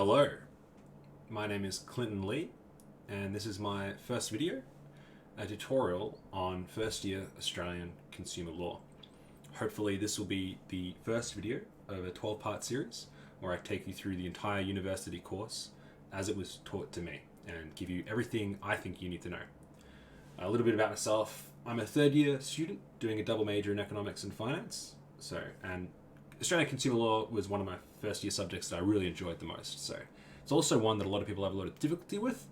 Hello, my name is Clinton Lee, and this is my first video, a tutorial on first year Australian consumer law. Hopefully this will be the first video of a 12-part series where I take you through the entire university course as it was taught to me and give you everything I think you need to know. A little bit about myself. I'm a third year student doing a double major in economics and finance. And Australian consumer law was one of my first year subjects that I really enjoyed the most. So it's also one that a lot of people have a lot of difficulty with.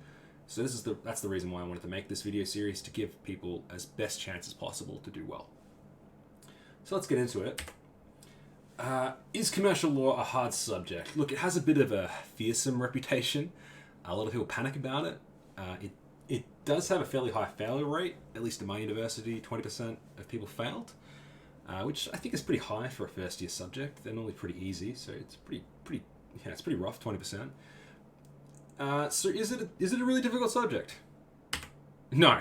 So that's the reason why I wanted to make this video series, to give people as best chance as possible to do well. So let's get into it. Is commercial law a hard subject? Look, it has a bit of a fearsome reputation. A lot of people panic about it. It does have a fairly high failure rate, at least in my university, 20% of people failed. Which I think is pretty high for a first year subject. They're normally pretty easy, so it's pretty rough, 20%. So is it a really difficult subject? No,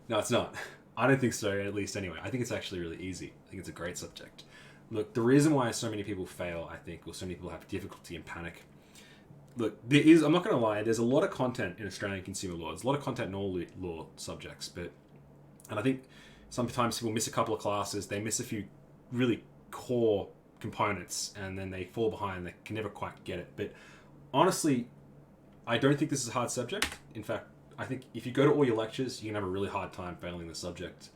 it's not. I don't think so, at least anyway. I think it's actually really easy. I think it's a great subject. Look, the reason why so many people fail, I think, or so many people have difficulty and panic. Look, I'm not going to lie, there's a lot of content in Australian consumer law. There's a lot of content in all law subjects, and I think sometimes people miss a couple of classes, they miss a few really core components, and then they fall behind, they can never quite get it. But honestly, I don't think this is a hard subject. In fact, I think if you go to all your lectures, you can have a really hard time failing the subject.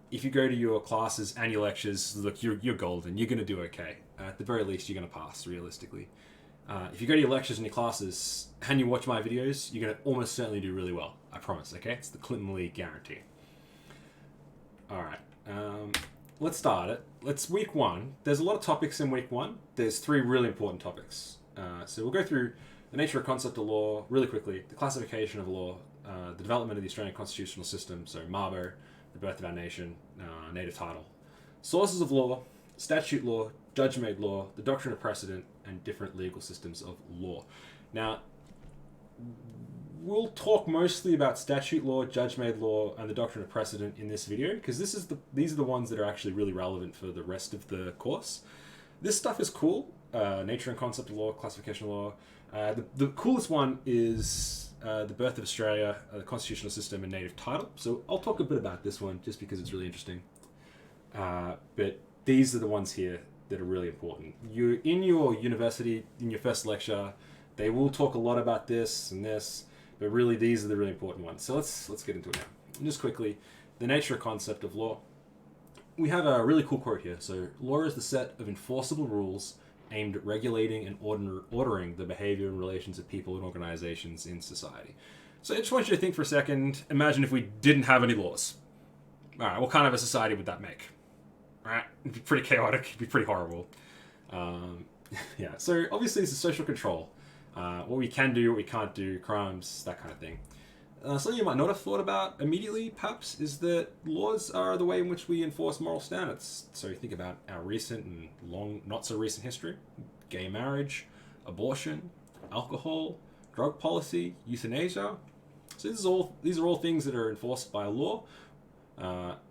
If you go to your classes and your lectures, look, you're golden. You're going to do okay. At the very least, you're going to pass, realistically. If you go to your lectures and your classes and you watch my videos, you're going to almost certainly do really well. I promise, okay? It's the Clinton Lee guarantee. Alright, let's start it. Let's week one. There's a lot of topics in week one. There's three really important topics. So we'll go through the nature of concept of law really quickly, the classification of law, the development of the Australian constitutional system, so Mabo, the birth of our nation, native title, sources of law, statute law, judge-made law, the doctrine of precedent, and different legal systems of law. Now, we'll talk mostly about statute law, judge-made law, and the doctrine of precedent in this video, because these are the ones that are actually really relevant for the rest of the course. This stuff is cool. Nature and concept of law, classification of law. The coolest one is the birth of Australia, the constitutional system, and native title. So I'll talk a bit about this one just because it's really interesting. But these are the ones here that are really important. In your university, in your first lecture, they will talk a lot about this and this. But really, these are the really important ones. So let's get into it now. Just quickly, the nature and concept of law. We have a really cool quote here. So, law is the set of enforceable rules aimed at regulating and ordering the behavior and relations of people and organizations in society. So I just want you to think for a second. Imagine if we didn't have any laws. All right, what kind of a society would that make? All right, it'd be pretty chaotic. It'd be pretty horrible. Yeah, so obviously this is social control. What we can do, what we can't do, crimes, that kind of thing. Something you might not have thought about immediately, perhaps, is that laws are the way in which we enforce moral standards. So you think about our recent and long, not so recent history: gay marriage, abortion, alcohol, drug policy, euthanasia. So these are all things that are enforced by law.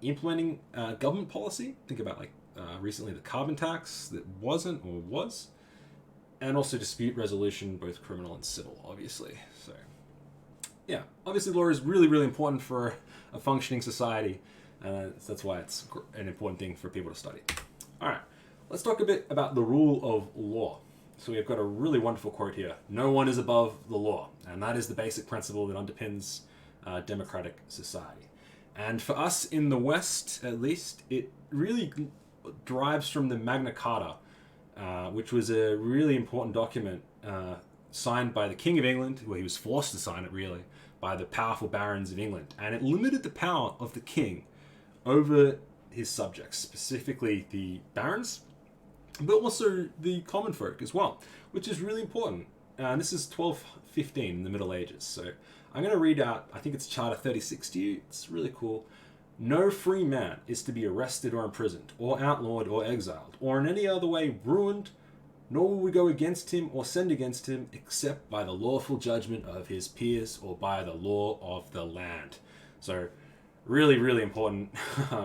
Implementing government policy. Think about recently the carbon tax that wasn't or was. And also dispute resolution, both criminal and civil, obviously. So, yeah, obviously law is really, really important for a functioning society. That's why it's an important thing for people to study. All right, let's talk a bit about the rule of law. So we've got a really wonderful quote here. No one is above the law. And that is the basic principle that underpins democratic society. And for us in the West, at least, it really derives from the Magna Carta, which was a really important document signed by the King of England. Well, he was forced to sign it, really, by the powerful barons of England. And it limited the power of the king over his subjects, specifically the barons, but also the common folk as well, which is really important. And this is 1215 in the Middle Ages. So I'm going to read out, I think it's Charter 36 to you. It's really cool. No free man is to be arrested or imprisoned, or outlawed or exiled, or in any other way ruined, nor will we go against him or send against him, except by the lawful judgment of his peers or by the law of the land. So, really, really important.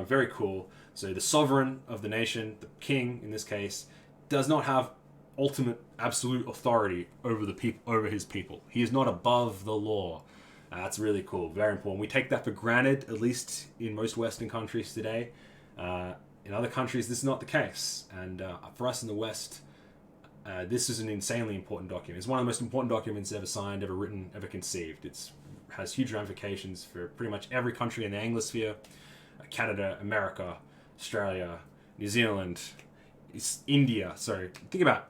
Very cool. So the sovereign of the nation, the king in this case, does not have ultimate absolute authority over the people, over his people. He is not above the law. That's really cool, very important. We take that for granted, at least in most Western countries today. In other countries, this is not the case. And for us in the West, this is an insanely important document. It's one of the most important documents ever signed, ever written, ever conceived. It has huge ramifications for pretty much every country in the Anglosphere: Canada, America, Australia, New Zealand, India. So think about,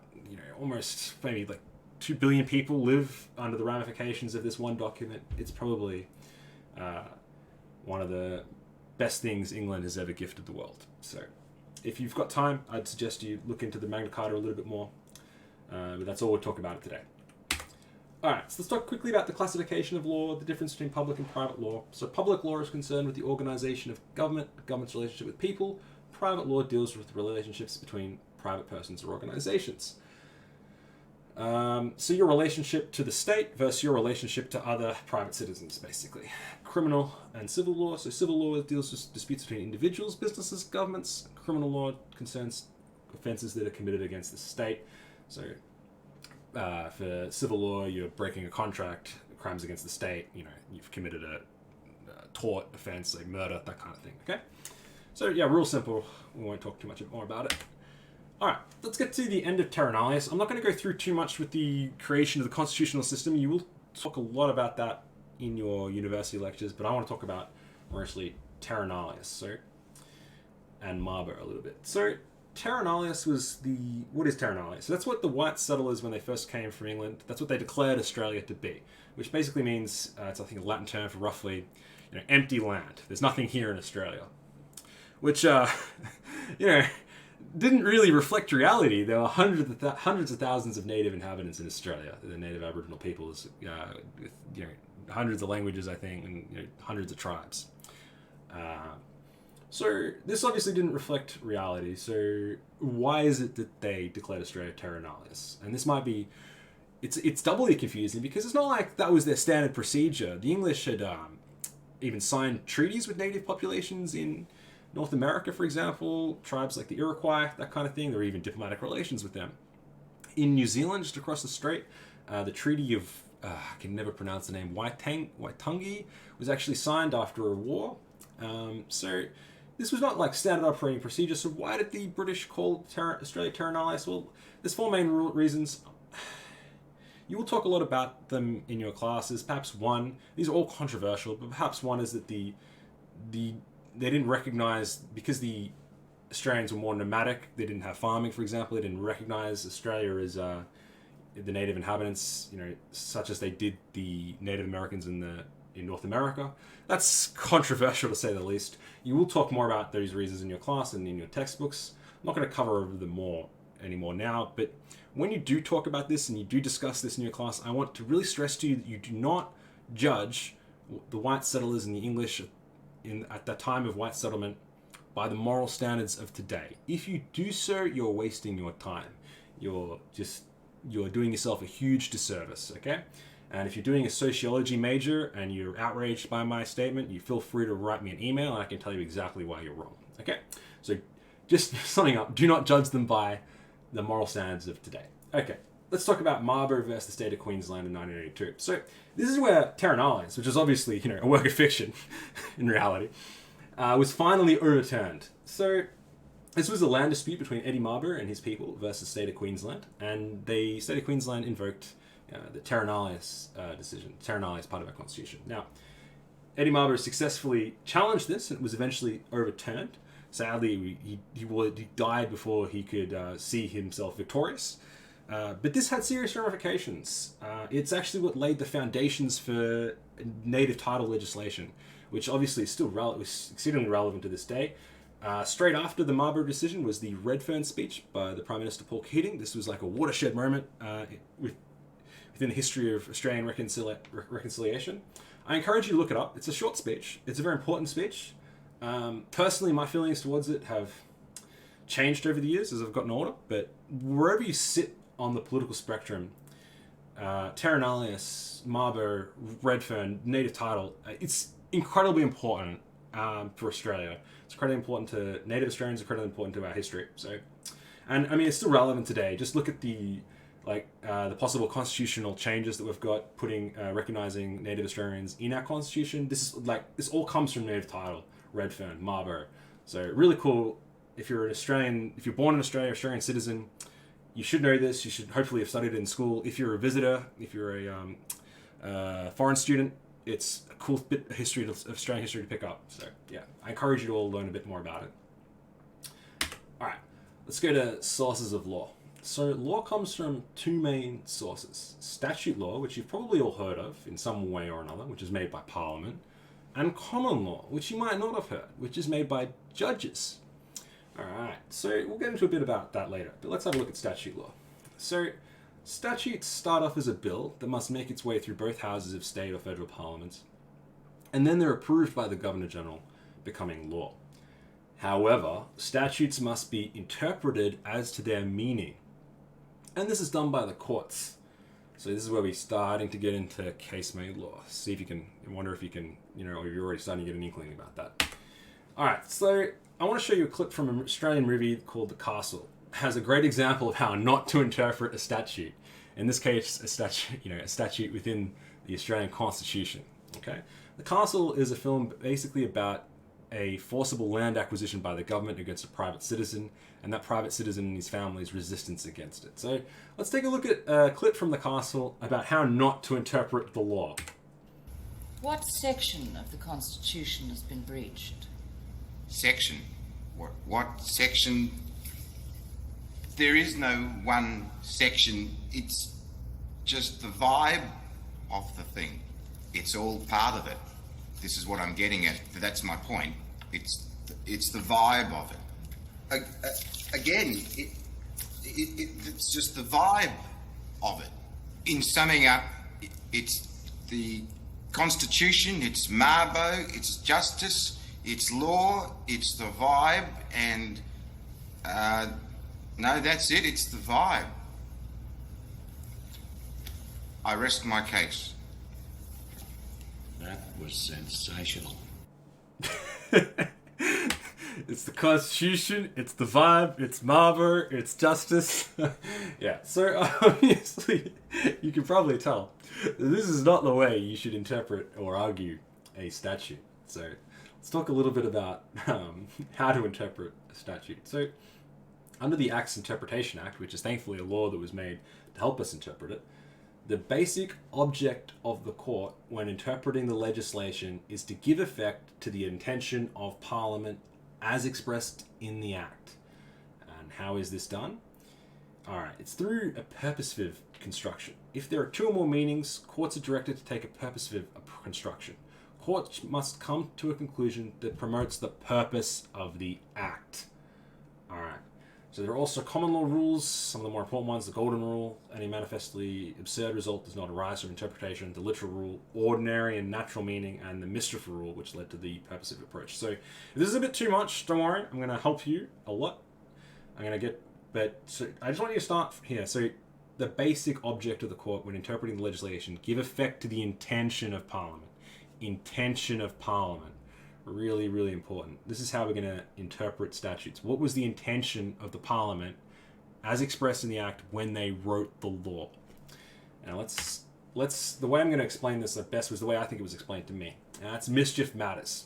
almost maybe like 2 billion people live under the ramifications of this one document. It's probably one of the best things England has ever gifted the world. So if you've got time, I'd suggest you look into the Magna Carta a little bit more. But that's all we'll talk about today. Alright, so let's talk quickly about the classification of law, the difference between public and private law. So public law is concerned with the organisation of government, government's relationship with people. Private law deals with relationships between private persons or organisations. So your relationship to the state versus your relationship to other private citizens, basically. Criminal and civil law. So civil law deals with disputes between individuals, businesses, governments. Criminal law concerns offences that are committed against the state. So for civil law, you're breaking a contract, crimes against the state, you've committed a tort offence, like murder, that kind of thing, okay? So yeah, real simple. We won't talk too much more about it. Alright, let's get to the end of Terra Nullius. I'm not going to go through too much with the creation of the constitutional system. You will talk a lot about that in your university lectures, but I want to talk about mostly Terra Nullius, and Marber a little bit. So Terra Nullius was what is Terra Nullius? So that's what the white settlers, when they first came from England, that's what they declared Australia to be, which basically means, it's I think a Latin term for roughly, empty land. There's nothing here in Australia. Which, didn't really reflect reality. There were hundreds of thousands of native inhabitants in Australia, the native Aboriginal peoples, with hundreds of languages, I think, and hundreds of tribes. So this obviously didn't reflect reality. So why is it that they declared Australia Terra Nullius? And this might be, it's doubly confusing because it's not like that was their standard procedure. The English had even signed treaties with native populations in North America, for example, tribes like the Iroquois, that kind of thing. There were even diplomatic relations with them. In New Zealand, just across the strait, the Treaty of, I can never pronounce the name, Waitangi, was actually signed after a war. So this was not like standard operating procedure. So why did the British call Australia Terra Nullius? Well, there's 4 main reasons. You will talk a lot about them in your classes. Perhaps one, these are all controversial, but perhaps one is that they didn't recognize, because the Australians were more nomadic, they didn't have farming, for example, they didn't recognize Australia as the native inhabitants, such as they did the Native Americans in North America. That's controversial to say the least. You will talk more about those reasons in your class and in your textbooks. I'm not going to cover over them anymore now, but when you do talk about this and you do discuss this in your class, I want to really stress to you that you do not judge the white settlers and the English at the time of white settlement by the moral standards of today. If you do so, you're wasting your time. You're doing yourself a huge disservice, okay? And if you're doing a sociology major and you're outraged by my statement, you feel free to write me an email and I can tell you exactly why you're wrong, okay? So just summing up, do not judge them by the moral standards of today. Okay, let's talk about Marber versus the state of Queensland in 1982. So this is where Terra Nullius, which is obviously a work of fiction in reality, was finally overturned. So this was a land dispute between Eddie Marber and his people versus the state of Queensland, and the state of Queensland invoked the Terra Nullius decision. Terra Nullius part of our constitution. Now, Eddie Marber successfully challenged this and it was eventually overturned. Sadly, he died before he could see himself victorious. But this had serious ramifications. It's actually what laid the foundations for native title legislation, which obviously is still exceedingly relevant to this day. Straight after the Marlborough decision was the Redfern speech by the Prime Minister Paul Keating. This was like a watershed moment within the history of Australian reconciliation. I encourage you to look it up. It's a short speech. It's a very important speech. Personally, my feelings towards it have changed over the years as I've gotten older, but wherever you sit on the political spectrum, Terra Nullius, Marlborough, Redfern, native title, it's incredibly important for Australia. It's incredibly important to native Australians, incredibly important to our history. So And I mean, it's still relevant today. Just look at the the possible constitutional changes that we've got, putting recognizing Native Australians in our constitution. This all comes from native title, Redfern, Mabo. So really cool. If you're an Australian, if you're born in Australia, Australian citizen, you should know this. You should hopefully have studied it in school. If you're a visitor, if you're a foreign student, it's a cool bit of history, of Australian history to pick up. So yeah, I encourage you to all learn a bit more about it. All right, let's go to sources of law. So law comes from two main sources: statute law, which you've probably all heard of in some way or another, which is made by Parliament, and common law, which you might not have heard, which is made by judges. Alright, so we'll get into a bit about that later, but let's have a look at statute law. So, statutes start off as a bill that must make its way through both houses of state or federal parliaments, and then they're approved by the Governor-General, becoming law. However, statutes must be interpreted as to their meaning, and this is done by the courts. So this is where we're starting to get into case-made law. See if you can, I wonder if you can, or you're already starting to get an inkling about that. Alright, so I want to show you a clip from an Australian movie called The Castle. It has a great example of how not to interpret a statute. In this case, a statute within the Australian Constitution. Okay, The Castle is a film basically about a forcible land acquisition by the government against a private citizen, and that private citizen and his family's resistance against it. So let's take a look at a clip from The Castle about how not to interpret the law. What section of the Constitution has been breached? Section? What section? There is no one section. It's just the vibe of the thing. It's all part of it. This is what I'm getting at. That's my point. It's the vibe of it. Again, it's just the vibe of it. In summing up, it's the Constitution, it's Mabo, it's justice, it's law, it's the vibe, and no, that's it, it's the vibe. I rest my case. That was sensational. It's the Constitution, it's the vibe, it's Mabo, it's justice. Yeah, so obviously you can probably tell this is not the way you should interpret or argue a statute. So let's talk a little bit about how to interpret a statute. So under the Acts Interpretation Act, which is thankfully a law that was made to help us interpret it, the basic object of the court when interpreting the legislation is to give effect to the intention of Parliament as expressed in the Act. And how is this done? Alright, it's through a purposive construction. If there are two or more meanings, courts are directed to take a purposive construction. Courts must come to a conclusion that promotes the purpose of the Act. Alright. So there are also common law rules, some of the more important ones: the Golden Rule, any manifestly absurd result does not arise from interpretation; the Literal Rule, ordinary and natural meaning; and the Mischief Rule, which led to the purposive approach. So if this is a bit too much, don't worry, I'm going to help you a lot. So I just want you to start here. So the basic object of the court when interpreting the legislation, give effect to the intention of Parliament. Intention of Parliament. Really, really important. This is how we're going to interpret statutes. What was the intention of the Parliament as expressed in the Act when they wrote the law? Now the way I'm going to explain this at best was the way I think it was explained to me. And that's mischief matters.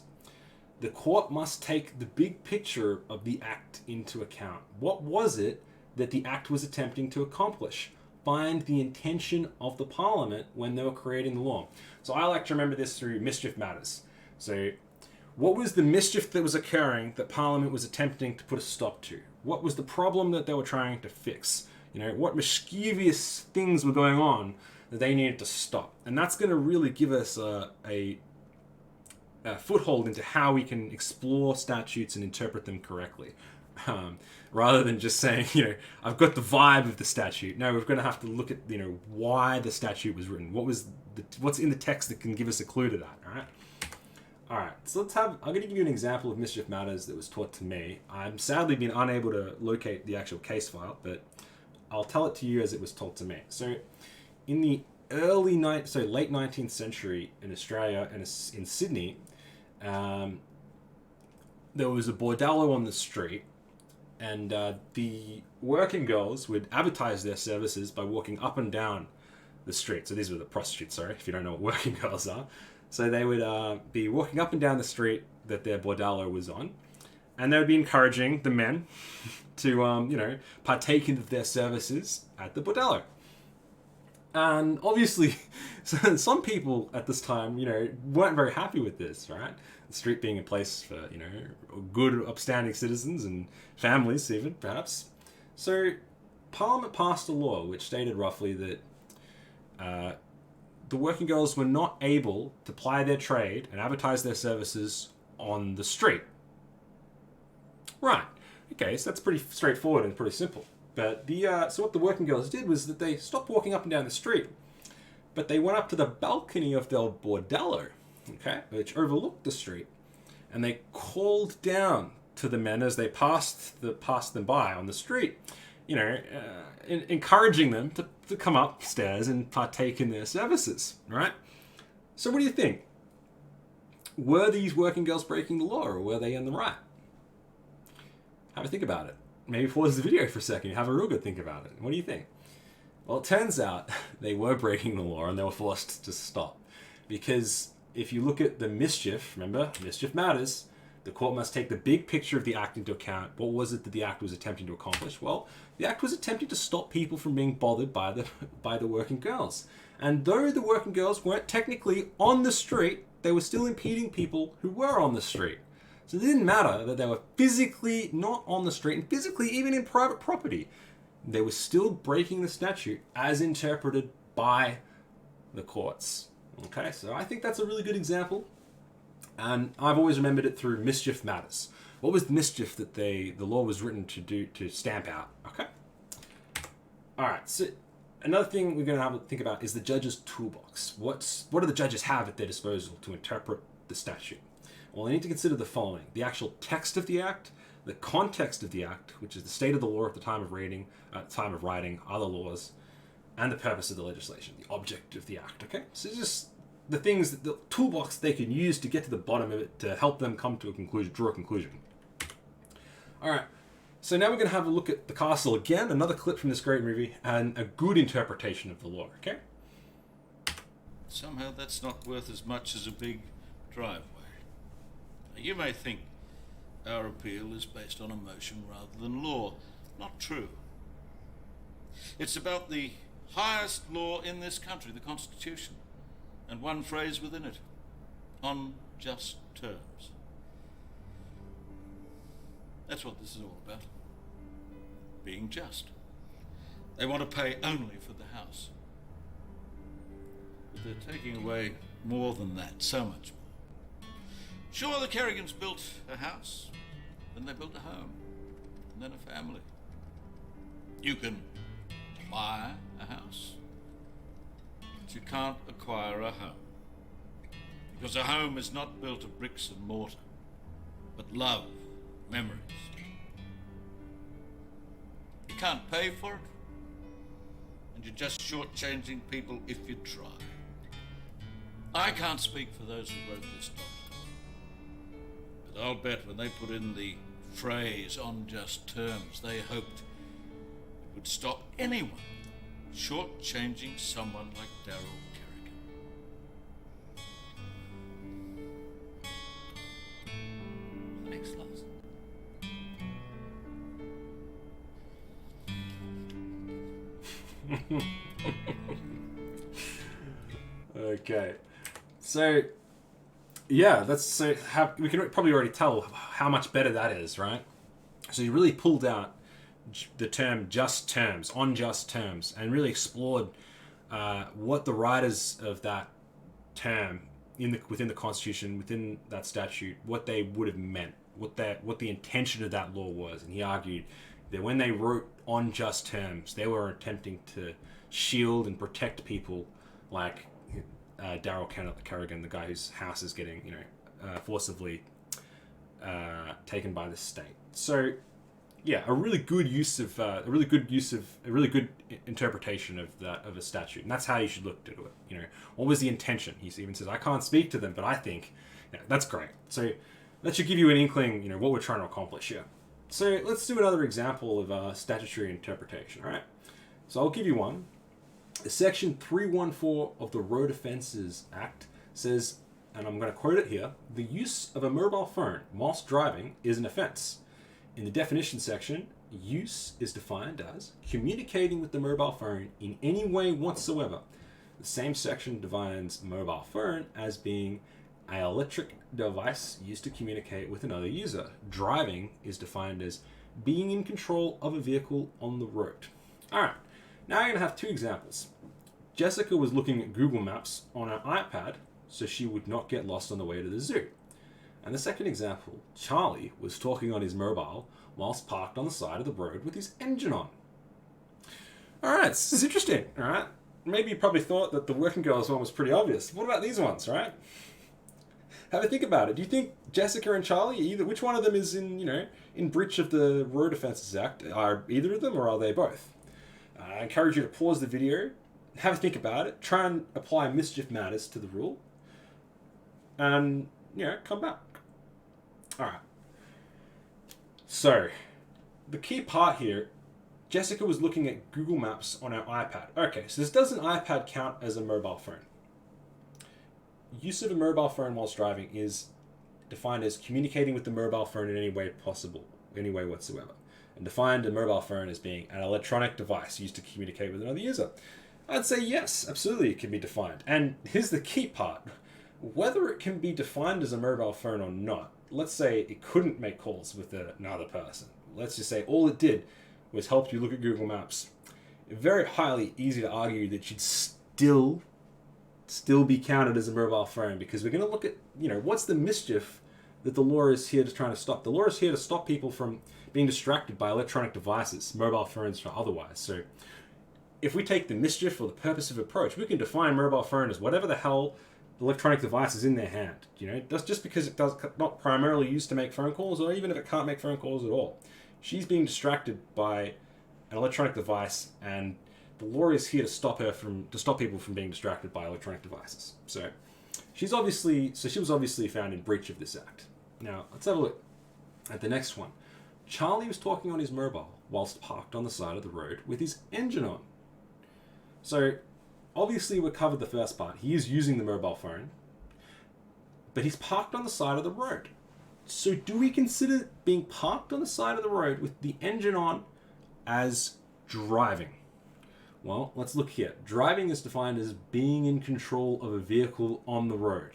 The court must take the big picture of the Act into account. What was it that the Act was attempting to accomplish? Find the intention of the Parliament when they were creating the law. So I like to remember this through mischief matters. So what was the mischief that was occurring that Parliament was attempting to put a stop to? What was the problem that they were trying to fix? What mischievous things were going on that they needed to stop? And that's going to really give us a foothold into how we can explore statutes and interpret them correctly. Rather than just saying, I've got the vibe of the statute. No, we're going to have to look at, why the statute was written. What's in the text that can give us a clue to that, all right? Alright, so I'm going to give you an example of mischief matters that was taught to me. I'm sadly been unable to locate the actual case file, but I'll tell it to you as it was told to me. So, in the late 19th century in Australia and in Sydney, there was a bordello on the street, And the working girls would advertise their services by walking up and down the street. So these were the prostitutes, sorry, if you don't know what working girls are. So they would be walking up and down the street that their bordello was on, and they would be encouraging the men to, partake in their services at the bordello. And obviously, some people at this time, weren't very happy with this, right? The street being a place for, good, upstanding citizens and families, even, perhaps. So, Parliament passed a law which stated roughly that the working girls were not able to ply their trade and advertise their services on the street. Right. Okay, so that's pretty straightforward and pretty simple. But so what the working girls did was that they stopped walking up and down the street, but they went up to the balcony of their bordello, okay, which overlooked the street, and they called down to the men as they passed them by on the street, encouraging them to come upstairs and partake in their services, right? So what do you think? Were these working girls breaking the law, or were they in the right? Have a think about it. Maybe pause the video for a second, have a real good think about it. What do you think? Well, it turns out they were breaking the law and they were forced to stop. Because if you look at the mischief, remember, mischief matters, the court must take the big picture of the act into account. What was it that the act was attempting to accomplish? Well, the act was attempting to stop people from being bothered by the working girls. And though the working girls weren't technically on the street, they were still impeding people who were on the street. So it didn't matter that they were physically not on the street, and physically even in private property. They were still breaking the statute as interpreted by the courts. Okay, so I think that's a really good example. And I've always remembered it through mischief matters. What was the mischief that the law was written to stamp out? Okay. All right, so another thing we're going to have to think about is the judge's toolbox. What do the judges have at their disposal to interpret the statute? Well, they need to consider the following: the actual text of the act, the context of the act, which is the state of the law at the time of writing, other laws, and the purpose of the legislation, the object of the act. Okay, so it's just the things, the toolbox they can use to get to the bottom of it to help them come to a conclusion, draw a conclusion. All right, so now we're going to have a look at The Castle again, another clip from this great movie, and a good interpretation of the law. Okay. Somehow that's not worth as much as a big driveway. You may think our appeal is based on emotion rather than law. Not true. It's about the highest law in this country, the Constitution, and one phrase within it: on just terms. That's what this is all about. Being just. They want to pay only for the house. But they're taking away more than that, so much more. Sure, the Kerrigans built a house, then they built a home, and then a family. You can buy a house, but you can't acquire a home. Because a home is not built of bricks and mortar, but love, memories. You can't pay for it, and you're just shortchanging people if you try. I can't speak for those who wrote this document. But I'll bet when they put in the phrase "on just terms," they hoped it would stop anyone shortchanging someone like Daryl Kerrigan. Thanks, Lars. Okay. So, yeah, we can probably already tell how much better that is, right? So you really pulled out the term "just terms," "on just terms," and really explored what the writers of that term within the Constitution, within that statute, what they would have meant, what the intention of that law was. And he argued that when they wrote "on just terms," they were attempting to shield and protect people like Daryl Kerrigan, the guy whose house is getting, forcibly taken by the state. So, yeah, a really good interpretation of a statute, and that's how you should look at it. What was the intention? He even says, "I can't speak to them, but I think," that's great. So that should give you an inkling, what we're trying to accomplish here. So let's do another example of statutory interpretation, all right? So I'll give you one. Section 314 of the Road Offences Act says, and I'm going to quote it here, the use of a mobile phone whilst driving is an offence. In the definition section, use is defined as communicating with the mobile phone in any way whatsoever. The same section defines mobile phone as being an electric device used to communicate with another user. Driving is defined as being in control of a vehicle on the road. All right, now you're going to have two examples. Jessica was looking at Google Maps on her iPad so she would not get lost on the way to the zoo. And the second example, Charlie was talking on his mobile whilst parked on the side of the road with his engine on. All right, this is interesting, all right? Maybe you probably thought that the working girls one was pretty obvious. What about these ones, right? Have a think about it. Do you think Jessica and Charlie, which one of them is in breach of the Road Offences Act? Are either of them, or are they both? I encourage you to pause the video, have a think about it, try and apply mischief matters to the rule, and come back. All right. So, the key part here, Jessica was looking at Google Maps on her iPad. Okay, so does an iPad count as a mobile phone? Use of a mobile phone whilst driving is defined as communicating with the mobile phone in any way possible, any way whatsoever. And defined a mobile phone as being an electronic device used to communicate with another user. I'd say yes, absolutely it can be defined. And here's the key part. Whether it can be defined as a mobile phone or not, let's say it couldn't make calls with another person. Let's just say all it did was help you look at Google Maps. Very highly easy to argue that you'd still be counted as a mobile phone, because we're going to look at, what's the mischief that the law is here to try to stop. The law is here to stop people from being distracted by electronic devices, mobile phones or otherwise. So if we take the mischief or the purposive approach, we can define mobile phone as whatever the hell electronic device is in their hand. That's just because it does not primarily used to make phone calls, or even if it can't make phone calls at all. She's being distracted by an electronic device, and the law is here to stop people from being distracted by electronic devices. So she was obviously found in breach of this act. Now let's have a look at the next one. Charlie was talking on his mobile whilst parked on the side of the road with his engine on. So obviously we covered the first part. He is using the mobile phone, but he's parked on the side of the road. So do we consider being parked on the side of the road with the engine on as driving? Well, let's look here. Driving is defined as being in control of a vehicle on the road.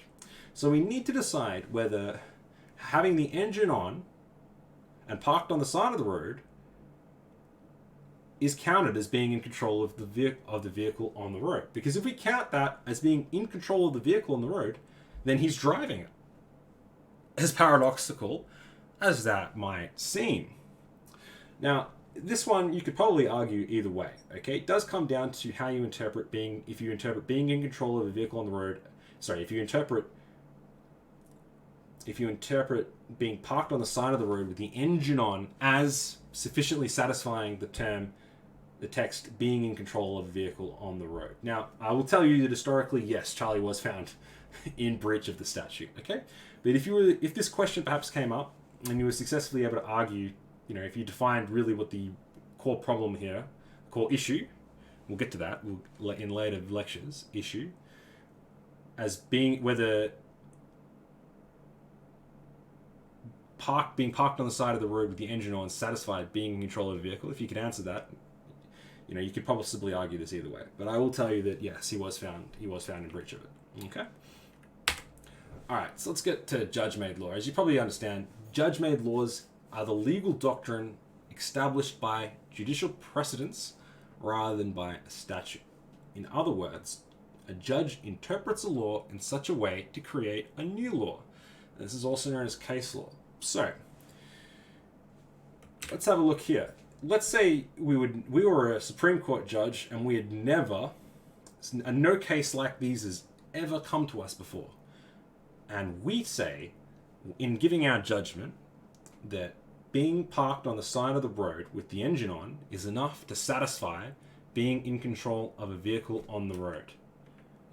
So we need to decide whether having the engine on and parked on the side of the road is counted as being in control of the vehicle on the road. Because if we count that as being in control of the vehicle on the road, then he's driving it. As paradoxical as that might seem. Now, this one you could probably argue either way. Okay, it does come down to how you interpret being. If you interpret being in control of a vehicle on the road, if you interpret being parked on the side of the road with the engine on as sufficiently satisfying the text being in control of a vehicle on the road. Now, I will tell you that historically, yes, Charlie was found in breach of the statute. Okay, but if this question perhaps came up and you were successfully able to argue, if you defined really what the core problem here, core issue, we'll get to that in later lectures, issue, as being whether being parked on the side of the road with the engine on satisfied being in control of a vehicle. If you could answer that, you could possibly argue this either way. But I will tell you that yes, he was found in breach of it. Okay. All right, so let's get to judge-made law. As you probably understand, judge-made laws are the legal doctrine established by judicial precedents rather than by a statute. In other words, a judge interprets a law in such a way to create a new law. This is also known as case law. So, let's have a look here. Let's say we were a Supreme Court judge and we had no case like these has ever come to us before. And we say, in giving our judgment, that being parked on the side of the road with the engine on is enough to satisfy being in control of a vehicle on the road.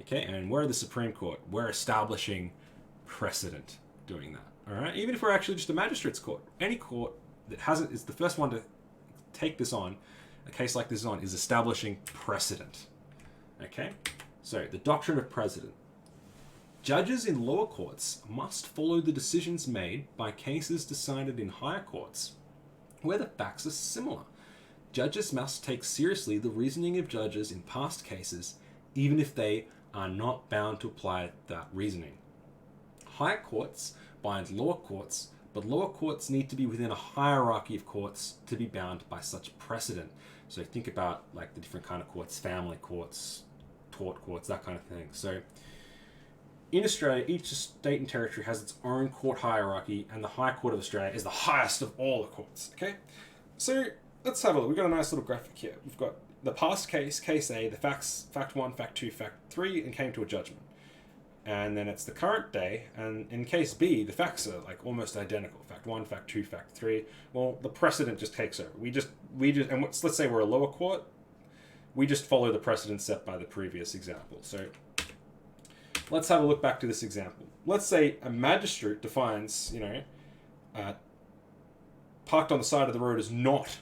Okay, and we're the Supreme Court. We're establishing precedent doing that. All right, even if we're actually just a magistrate's court, any court is the first one to take this on, a case like this on, is establishing precedent. Okay? So, the doctrine of precedent. Judges in lower courts must follow the decisions made by cases decided in higher courts, where the facts are similar. Judges must take seriously the reasoning of judges in past cases, even if they are not bound to apply that reasoning. Higher courts bind lower courts, but lower courts need to be within a hierarchy of courts to be bound by such precedent. So think about like the different kind of courts, family courts, tort courts, that kind of thing. So in Australia, each state and territory has its own court hierarchy, and the High Court of Australia is the highest of all the courts. Okay, so let's have a look. We've got a nice little graphic here. We've got the past case, case A, the facts, fact 1, fact 2, fact 3, and came to a judgment. And then it's the current day, and in case B, the facts are like almost identical. Fact 1, fact 2, fact 3. Well, the precedent just takes over. We just, and let's say we're a lower court. We just follow the precedent set by the previous example. So let's have a look back to this example. Let's say a magistrate defines, parked on the side of the road is not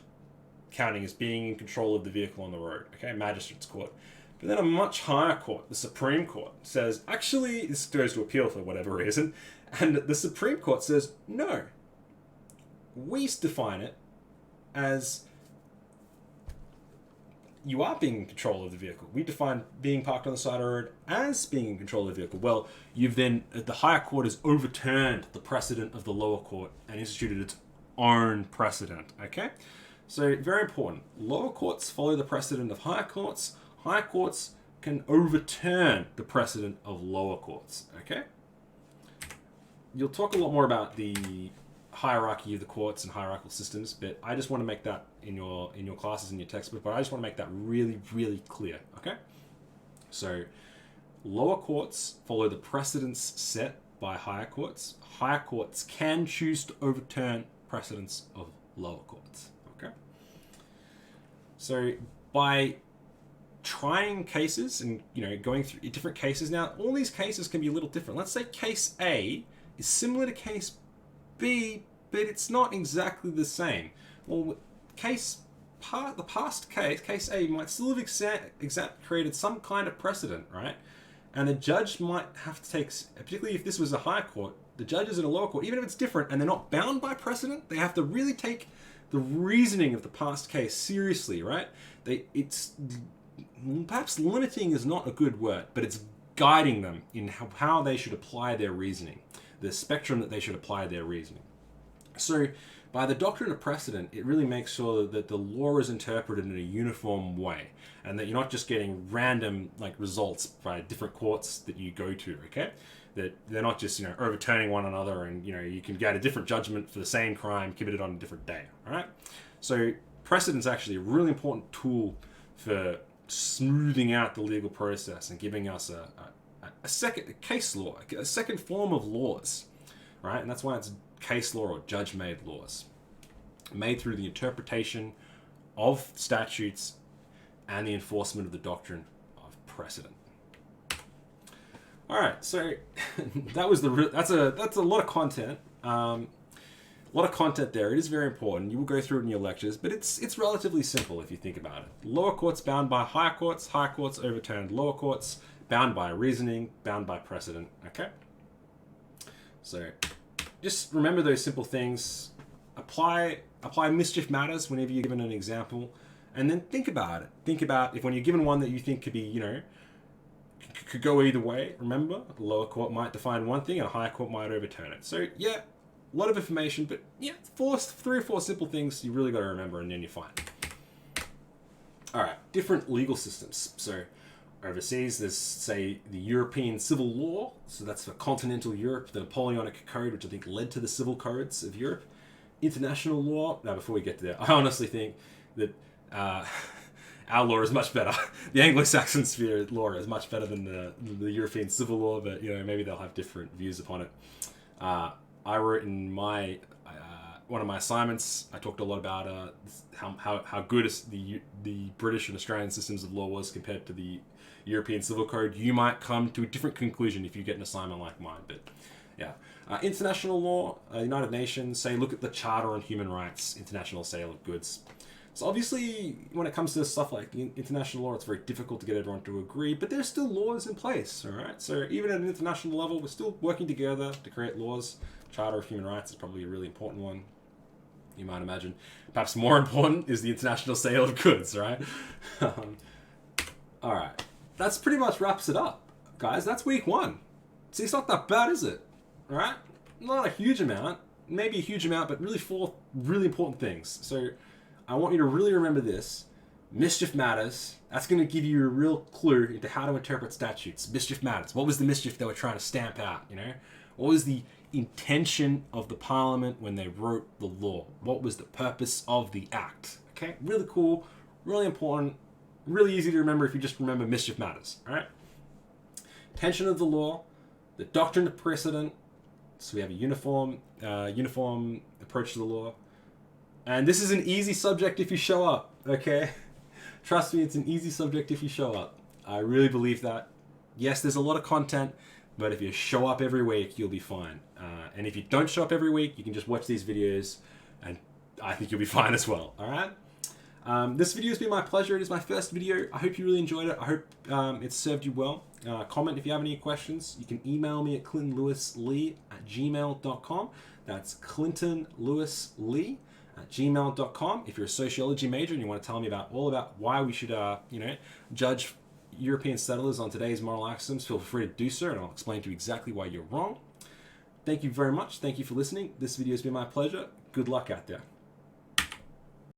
counting as being in control of the vehicle on the road. Okay, magistrate's court. But then a much higher court, the Supreme Court, says, actually, this goes to appeal for whatever reason, and the Supreme Court says, no. We define it as you are being in control of the vehicle. We define being parked on the side of the road as being in control of the vehicle. Well, you've then, the higher court has overturned the precedent of the lower court and instituted its own precedent, okay? So, very important. Lower courts follow the precedent of higher courts. Higher courts can overturn the precedent of lower courts, okay? You'll talk a lot more about the hierarchy of the courts and hierarchical systems, but I just want to make that in your classes, in your textbook, but I just want to make that really, really clear, okay? So, lower courts follow the precedents set by higher courts. Higher courts can choose to overturn precedents of lower courts, okay? So, by trying cases and going through different cases, now all these cases can be a little different. Let's say case A is similar to case B, but it's not exactly the same. Well, the past case, case A, might still have created some kind of precedent, right? And the judge might have to take, particularly if this was a higher court, the judges in a lower court, even if it's different and they're not bound by precedent, they have to really take the reasoning of the past case seriously, right? It's perhaps limiting is not a good word, but it's guiding them in how they should apply their reasoning, the spectrum that they should apply their reasoning. So, by the doctrine of precedent, it really makes sure that the law is interpreted in a uniform way, and that you're not just getting random results by different courts that you go to. Okay, that they're not just overturning one another, and you can get a different judgment for the same crime committed on a different day. All right, so precedent's actually a really important tool for smoothing out the legal process and giving us a second case law, a second form of laws, right? And that's why it's case law or judge-made laws, made through the interpretation of statutes and the enforcement of the doctrine of precedent. All right, so that's a lot of content. A lot of content there. It is very important. You will go through it in your lectures, but it's relatively simple if you think about it. Lower courts bound by higher courts overturned lower courts, bound by reasoning, bound by precedent. Okay? So just remember those simple things. Apply mischief matters whenever you're given an example, and then think about it. Think about if when you're given one that you think could be, could go either way. Remember, a lower court might define one thing and a higher court might overturn it. So yeah, a lot of information, but yeah, 3 or 4 simple things you really got to remember, and then you're fine. All right, different legal systems. So overseas, there's, say, the European civil law. So that's for continental Europe, the Napoleonic Code, which I think led to the civil codes of Europe. International law. Now, before we get to that, I honestly think that our law is much better. The Anglo-Saxon sphere law is much better than the European civil law, but maybe they'll have different views upon it. I wrote in my one of my assignments, I talked a lot about how good the British and Australian systems of law was compared to the European Civil Code. You might come to a different conclusion if you get an assignment like mine, but Yeah. International law, United Nations, say, look at the Charter on Human Rights, international sale of goods. So obviously, when it comes to stuff like international law, it's very difficult to get everyone to agree, but there's still laws in place, all right? So even at an international level, we're still working together to create laws. Charter of Human Rights is probably a really important one, you might imagine. Perhaps more important is the international sale of goods, right? All right. That's pretty much wraps it up, guys. That's week 1. See, it's not that bad, is it? All right? Not a huge amount. Maybe a huge amount, but really 4 really important things. So I want you to really remember this. Mischief matters. That's going to give you a real clue into how to interpret statutes. Mischief matters. What was the mischief they were trying to stamp out, you know? What was the intention of the Parliament when they wrote the law? What was the purpose of the act? Okay? Really cool. Really important. Really easy to remember if you just remember mischief matters. All right? Intention of the law. The doctrine of precedent. So we have a uniform approach to the law. And this is an easy subject if you show up, okay? Trust me, it's an easy subject if you show up. I really believe that. Yes, there's a lot of content, but if you show up every week, you'll be fine. And if you don't show up every week, you can just watch these videos, and I think you'll be fine as well, all right? This video has been my pleasure. It is my first video. I hope you really enjoyed it. I hope it served you well. Comment if you have any questions. You can email me at clintonlewislee@gmail.com. That's clintonlewislee@gmail.com. If you're a sociology major and you want to tell me all about why we should, judge European settlers on today's moral axioms, feel free to do so, and I'll explain to you exactly why you're wrong. Thank you very much. Thank you for listening. This video has been my pleasure. Good luck out there.